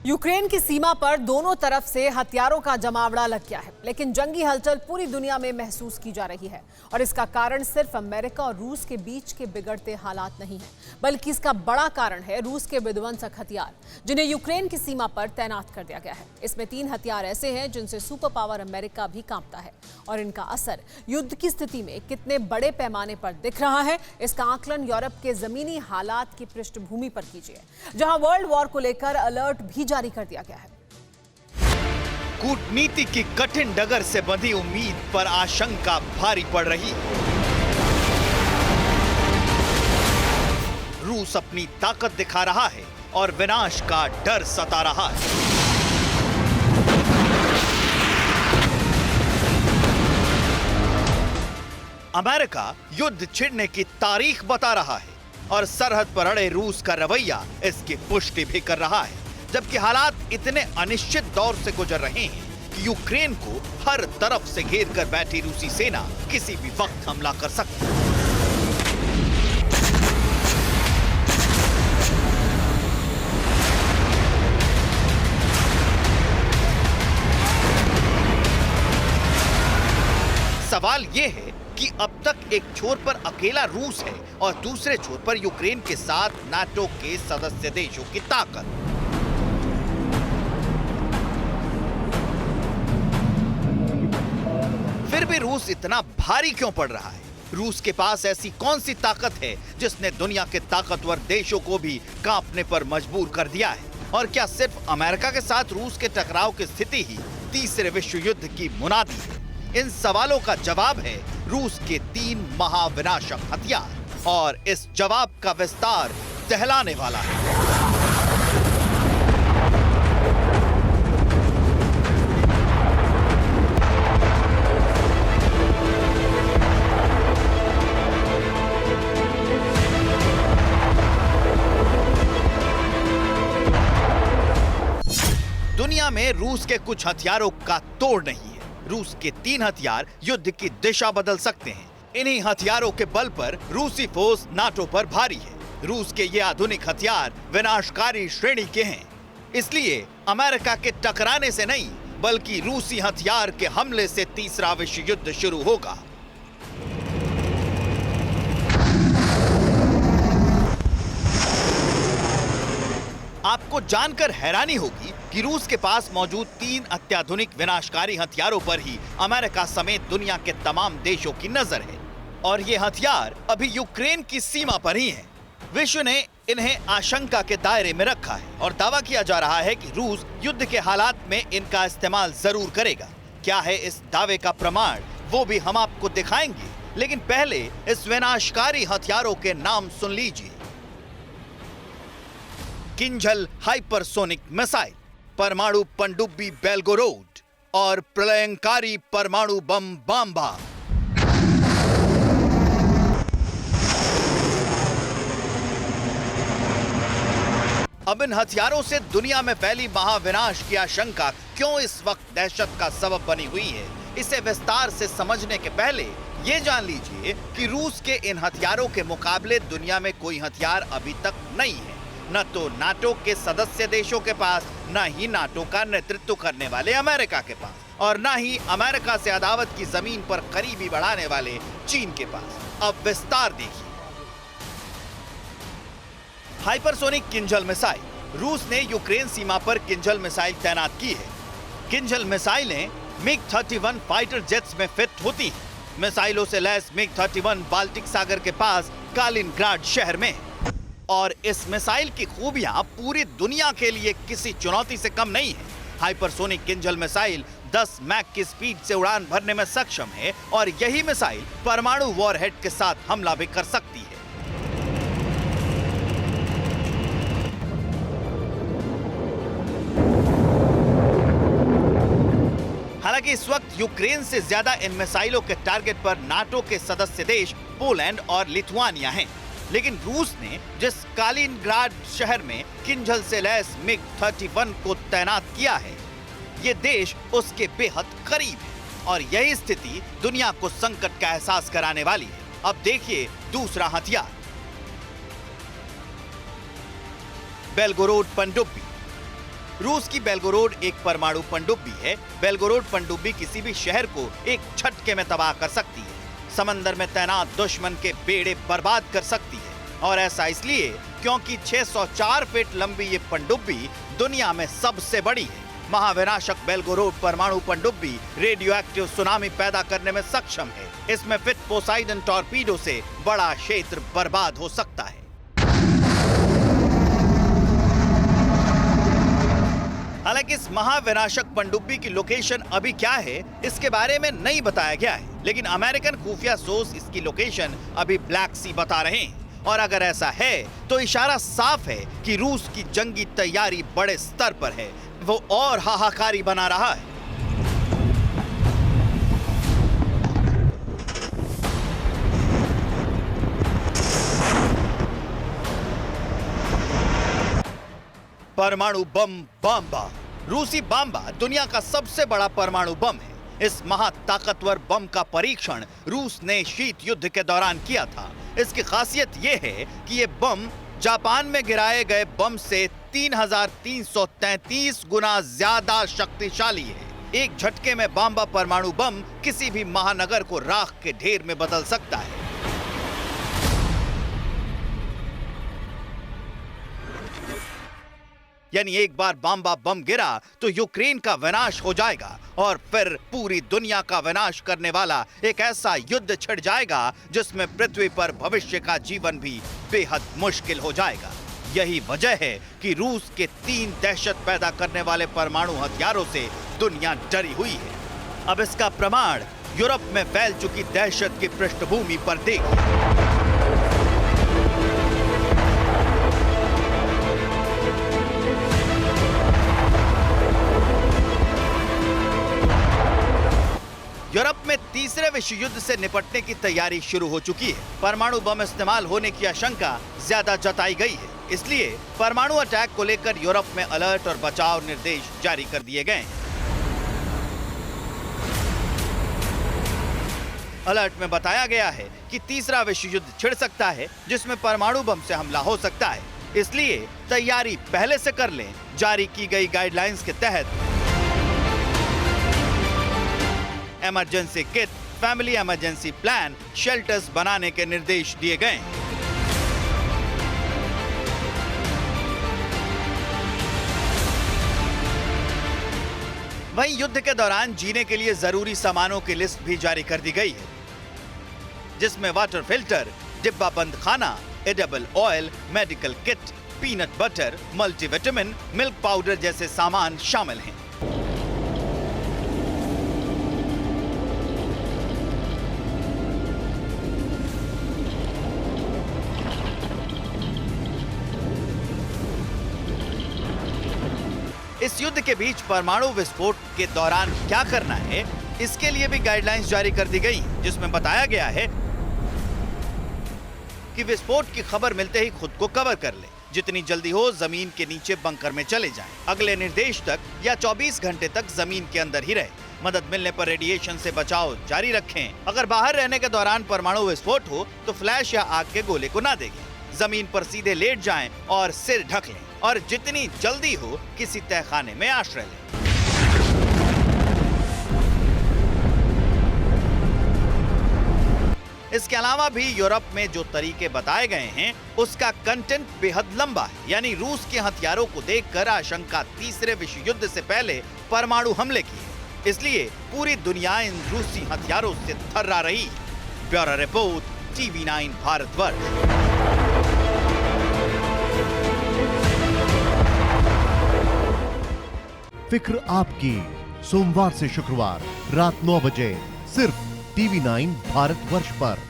Ukraine की सीमा पर दोनों तरफ से हथियारों का जमावड़ा लग गया है, लेकिन जंगी हलचल पूरी दुनिया में महसूस की जा रही है। और इसका कारण सिर्फ अमेरिका और रूस के बीच के बिगड़ते हालात नहीं है, बल्कि इसका बड़ा कारण है रूस के विध्वंसक हथियार, जिन्हें यूक्रेन की सीमा पर तैनात कर दिया गया है। इसमें 3 हथियार ऐसे हैं जिनसे सुपर पावर अमेरिका भी कांपता है, और इनका असर युद्ध की स्थिति में कितने बड़े पैमाने पर दिख रहा है, इसका आकलन यूरोप के जमीनी हालात की पृष्ठभूमि पर कीजिए, जहां वर्ल्ड वॉर को लेकर अलर्ट भी जारी कर दिया गया है। कूटनीति की कठिन डगर से बंधी उम्मीद पर आशंका भारी पड़ रही। रूस अपनी ताकत दिखा रहा है और विनाश का डर सता रहा है। अमेरिका युद्ध छिड़ने की तारीख बता रहा है और सरहद पर अड़े रूस का रवैया इसकी पुष्टि भी कर रहा है, जबकि हालात इतने अनिश्चित दौर से गुजर रहे हैं कि यूक्रेन को हर तरफ से घेर कर बैठी रूसी सेना किसी भी वक्त हमला कर सकती है। सवाल यह है कि अब तक एक छोर पर अकेला रूस है और दूसरे छोर पर यूक्रेन के साथ नाटो के सदस्य देशों की ताकत। फिर भी रूस इतना भारी क्यों पड़ रहा है? रूस के पास ऐसी कौन सी ताकत है जिसने दुनिया के ताकतवर देशों को भी कांपने पर मजबूर कर दिया है? और क्या सिर्फ अमेरिका के साथ रूस के टकराव की स्थिति ही तीसरे विश्व युद्ध की मुनादी है? इन सवालों का जवाब है रूस के 3 महाविनाशक हथियार, और इस जवाब का विस्तार दहलाने वाला है। दुनिया में रूस के कुछ हथियारों का तोड़ नहीं है। रूस के 3 हथियार युद्ध की दिशा बदल सकते हैं। इन्हीं हथियारों के बल पर रूसी फोर्स नाटो पर भारी है। रूस के ये आधुनिक हथियार विनाशकारी श्रेणी के हैं, इसलिए अमेरिका के टकराने से नहीं, बल्कि रूसी हथियार के हमले से तीसरा विश्व युद्ध शुरू होगा। आपको जानकर हैरानी होगी कि रूस के पास मौजूद 3 अत्याधुनिक विनाशकारी हथियारों पर ही अमेरिका समेत दुनिया के तमाम देशों की नजर है, और ये हथियार अभी यूक्रेन की सीमा पर ही हैं। विश्व ने इन्हें आशंका के दायरे में रखा है और दावा किया जा रहा है कि रूस युद्ध के हालात में इनका इस्तेमाल जरूर करेगा। क्या है इस दावे का प्रमाण, वो भी हम आपको दिखाएंगे, लेकिन पहले इस विनाशकारी हथियारों के नाम सुन लीजिए। किंझल हाइपरसोनिक मिसाइल, परमाणु पनडुब्बी बेलगोरोड और प्रलयंकारी परमाणु बम बांबा। अब इन हथियारों से दुनिया में फैली महाविनाश की आशंका क्यों इस वक्त दहशत का सबब बनी हुई है, इसे विस्तार से समझने के पहले ये जान लीजिए कि रूस के इन हथियारों के मुकाबले दुनिया में कोई हथियार अभी तक नहीं है। न तो नाटो के सदस्य देशों के पास, न ही नाटो का नेतृत्व करने वाले अमेरिका के पास, और न ही अमेरिका से अदावत की जमीन पर करीबी बढ़ाने वाले चीन के पास। अब विस्तार देखिए। Hypersonic Kinzhal missile. रूस ने यूक्रेन सीमा पर किंझल मिसाइल तैनात की है। किंझल मिसाइलें मिग-31 फाइटर जेट्स में फिट होती हैं। मिसाइलों से लैस मिग-31 बाल्टिक सागर के पास कालिनग्राड शहर में, और इस मिसाइल की खूबियां पूरी दुनिया के लिए किसी चुनौती से कम नहीं है। हाइपरसोनिक किंझल मिसाइल 10 मैक की स्पीड से उड़ान भरने में सक्षम है, और यही मिसाइल परमाणु वॉरहेड के साथ हमला भी कर सकती है। हालांकि इस वक्त यूक्रेन से ज्यादा इन मिसाइलों के टारगेट पर नाटो के सदस्य देश पोलैंड और लिथुआनिया हैं। लेकिन रूस ने जिस कालिनग्राड शहर में किंझल से लैस मिग-31 को तैनात किया है, ये देश उसके बेहद करीब है, और यही स्थिति दुनिया को संकट का एहसास कराने वाली है। अब देखिए दूसरा हथियार, बेलगोरोड पनडुब्बी। रूस की बेलगोरोड एक परमाणु पनडुब्बी है। बेलगोरोड पनडुब्बी किसी भी शहर को एक झटके में तबाह कर सकती है, समंदर में तैनात दुश्मन के बेड़े बर्बाद कर सकती है। और ऐसा इसलिए क्योंकि 604 फीट लंबी ये पनडुब्बी दुनिया में सबसे बड़ी है। महाविनाशक बेलगोरोड परमाणु पनडुब्बी रेडियो एक्टिव सुनामी पैदा करने में सक्षम है। इसमें फिट पोसाइडन टॉर्पीडो से बड़ा क्षेत्र बर्बाद हो सकता है। हालांकि इस महाविनाशक पनडुब्बी की लोकेशन अभी क्या है इसके बारे में नहीं बताया गया है, लेकिन अमेरिकन खुफिया सोर्स इसकी लोकेशन अभी ब्लैक सी बता रहे हैं। और अगर ऐसा है तो इशारा साफ है कि रूस की जंगी तैयारी बड़े स्तर पर है, वो और हाहाकारी बना रहा है। परमाणु बम बाम्बा। रूसी बाम्बा दुनिया का सबसे बड़ा परमाणु बम है। इस महाताकतवर बम का परीक्षण रूस ने शीत युद्ध के दौरान किया था। इसकी खासियत यह है कि यह बम जापान में गिराए गए बम से 3333 गुना ज्यादा शक्तिशाली है। एक झटके में बाम्बा परमाणु बम किसी भी महानगर को राख के ढेर में बदल सकता है। यानी एक बार बाम्बा बम गिरा तो यूक्रेन का विनाश हो जाएगा और फिर पूरी दुनिया का विनाश करने वाला एक ऐसा युद्ध छिड़ जाएगा जिसमें पृथ्वी पर भविष्य का जीवन भी बेहद मुश्किल हो जाएगा। यही वजह है कि रूस के 3 दहशत पैदा करने वाले परमाणु हथियारों से दुनिया डरी हुई है। अब इसका प्रमाण यूरोप में फैल चुकी दहशत की पृष्ठभूमि पर देखिए। यूरोप में तीसरे विश्व युद्ध से निपटने की तैयारी शुरू हो चुकी है। परमाणु बम इस्तेमाल होने की आशंका ज्यादा जताई गई है, इसलिए परमाणु अटैक को लेकर यूरोप में अलर्ट और बचाव निर्देश जारी कर दिए गए हैं। अलर्ट में बताया गया है कि तीसरा विश्व युद्ध छिड़ सकता है जिसमें परमाणु बम से हमला हो सकता है, इसलिए तैयारी पहले से कर लें। जारी की गई गाइडलाइंस के तहत emergency kit, family emergency plan, shelters बनाने के निर्देश दिए गए हैं। वहीं युद्ध के दौरान जीने के लिए जरूरी सामानों की लिस्ट भी जारी कर दी गई है, जिसमें वाटर फिल्टर, डिब्बा बंद खाना, edible oil, medical kit, peanut butter, multivitamin, milk powder जैसे सामान शामिल हैं। इस युद्ध के बीच परमाणु विस्फोट के दौरान क्या करना है, इसके लिए भी गाइडलाइंस जारी कर दी गई, जिसमें बताया गया है कि विस्फोट की खबर मिलते ही खुद को कवर कर ले। जितनी जल्दी हो जमीन के नीचे बंकर में चले जाएं। अगले निर्देश तक या 24 घंटे तक जमीन के अंदर ही रहे। मदद मिलने पर रेडिएशन से बचाव जारी रखें। अगर बाहर रहने के दौरान परमाणु विस्फोट हो तो फ्लैश या आग के गोले को ना देखें। जमीन पर सीधे लेट जाएं और सिर ढक लें और जितनी जल्दी हो किसी तहखाने में आश्रय लें। इसके अलावा भी यूरोप में जो तरीके बताए गए हैं उसका कंटेंट बेहद लंबा है। यानी रूस के हथियारों को देखकर आशंका तीसरे विश्व युद्ध से पहले परमाणु हमले की है, इसलिए पूरी दुनिया इन रूसी हथियारों से थर्रा रही है। Bureau report, TV9 Bharatvarsh. फिक्र आपकी, सोमवार से शुक्रवार रात 9 बजे सिर्फ TV9 भारतवर्ष पर।